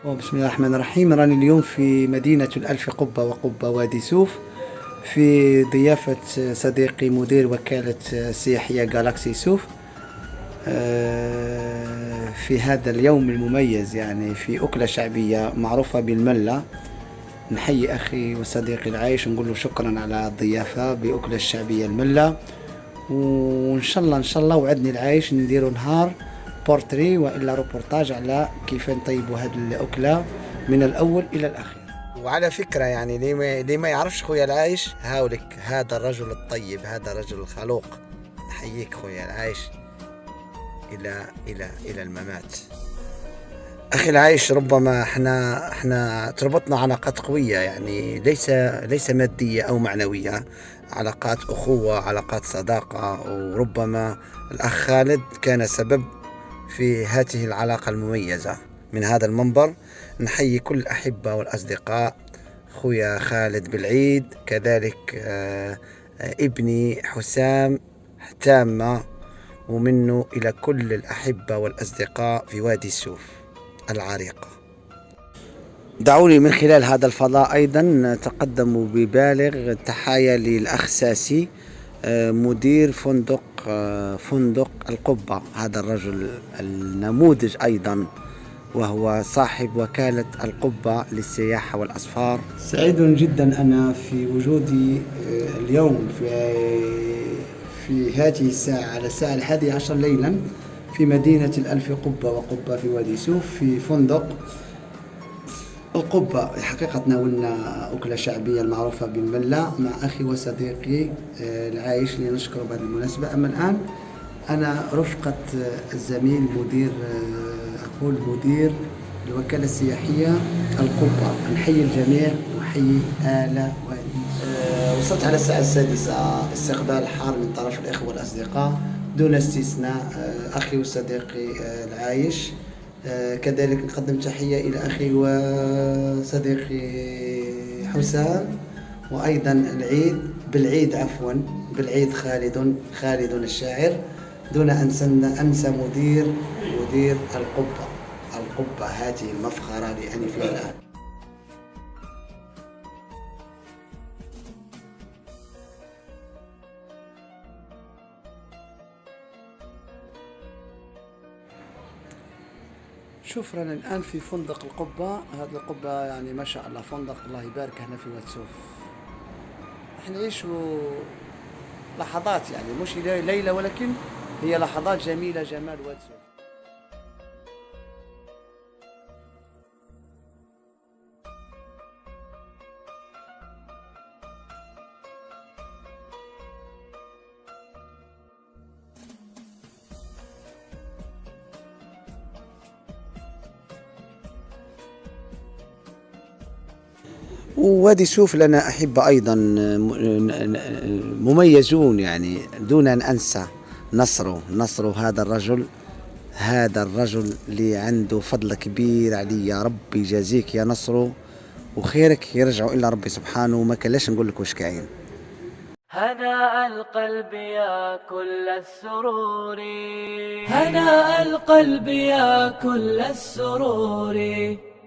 بسم الله الرحمن الرحيم. راني اليوم في مدينة الألف قبة وقبة وادي سوف في ضيافة صديقي مدير وكالة السياحية جالاكسي سوف في هذا اليوم المميز، يعني في أكلة شعبية معروفة بالملة. نحيي أخي وصديقي العايش ونقول له شكرا على الضيافة بأكلة الشعبية الملة، وإن شاء الله إن شاء الله وعدني العايش نديروا نهار بورتري والا روبورتاج على كيف نطيبوا هذه الاكله من الاول الى الاخير. وعلى فكره يعني اللي ما يعرفش خويا العايش، هاولك هذا الرجل الطيب، هذا الرجل الخلوق. نحييك خويا العايش الى الممات. اخي العايش، ربما احنا تربطنا علاقات قويه، يعني ليس ماديه او معنويه، علاقات اخوه، علاقات صداقه. وربما الاخ خالد كان سبب في هذه العلاقة المميزة. من هذا المنبر نحيي كل الأحبة والأصدقاء، خويا خالد بالعيد، كذلك ابني حسام تامة، ومنه إلى كل الأحبة والأصدقاء في وادي السوف العريقة. دعوني من خلال هذا الفضاء أيضا نتقدم ببالغ التحايا للأخ ساسي، مدير فندق القبة. هذا الرجل النموذج أيضا، وهو صاحب وكالة القبة للسياحة والأسفار. سعيد جدا أنا في وجودي اليوم في هذه الساعة، على الساعة 11 ليلا، في مدينة الألف قبة وقبة في وادي سوف، في فندق القبة. حقيقة تناولنا أكلة شعبية المعروفة بالملة مع أخي وصديقي العايش، اللي نشكره بهذه المناسبة. أما الآن أنا رفقة الزميل مدير الوكالة السياحية القبة. نحيي الجميع ونحيي آل وادي. وصلت على الساعة 6، استقبال حار من طرف الإخوة والأصدقاء دون استثناء. أخي وصديقي العايش، كذلك نقدم تحية إلى أخي وصديقي حسام، وأيضا بالعيد خالد الشاعر، دون أن أنسى مدير القبة هذه المفخرة لأني فيها الآن. شوف، رانا الآن في فندق القبة. هذه القبة يعني ما شاء الله فندق الله يبارك هنا في واد سوف. احنا نعيشوا لحظات، يعني مش ليلة، ولكن هي لحظات جميلة، جمال واد سوف. ووادي سوف لنا أحبة أيضا مميزون، يعني دون أن أنسى نصره هذا الرجل اللي عنده فضل كبير علي. يا ربي يجازيك يا نصره، وخيرك يرجعوا إلا ربي سبحانه، وما كلاش نقول لك واش كاين. هناء القلب يا كل السرور، هناء القلب يا كل السرور،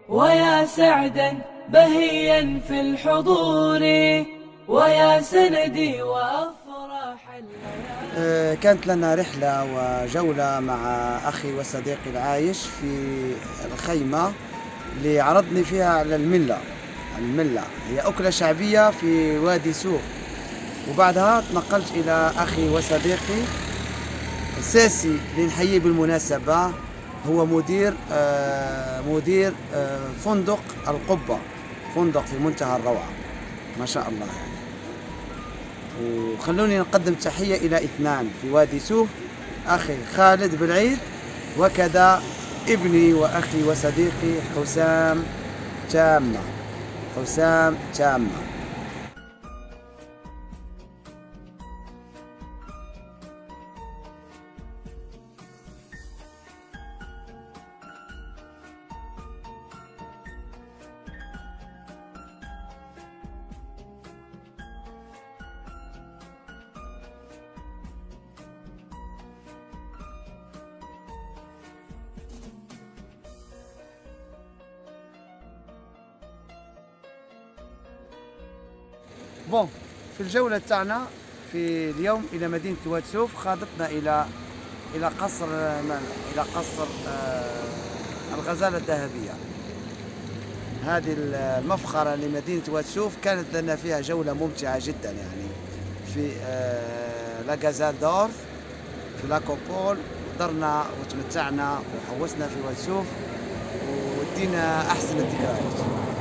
ويا سعدا بهيا في الحضور، ويا سندي وأفراح الليالي. كانت لنا رحلة وجولة مع أخي وصديقي العايش في الخيمة اللي عرضني فيها على الملة هي أكلة شعبية في وادي سوف. وبعدها تنقلت إلى أخي وصديقي ساسي، اللي نحييه بالمناسبة، هو مدير فندق القبة، فندق في منتهى الروعة ما شاء الله يعني. وخلوني نقدم تحية إلى اثنان في وادي سوف، أخي خالد بالعيد، وكذا ابني وأخي وصديقي حسام تامة. بون، في الجولة تاعنا في اليوم إلى مدينة واد سوف، خاضتنا إلى قصر الغزالة الذهبية. هذه المفخرة لمدينة واد سوف كانت لنا فيها جولة ممتعة جدا، يعني في لا غازال دور، في لاكوبول، درنا وتمتعنا وحوسنا في واد سوف ودينا أحسن الذكريات.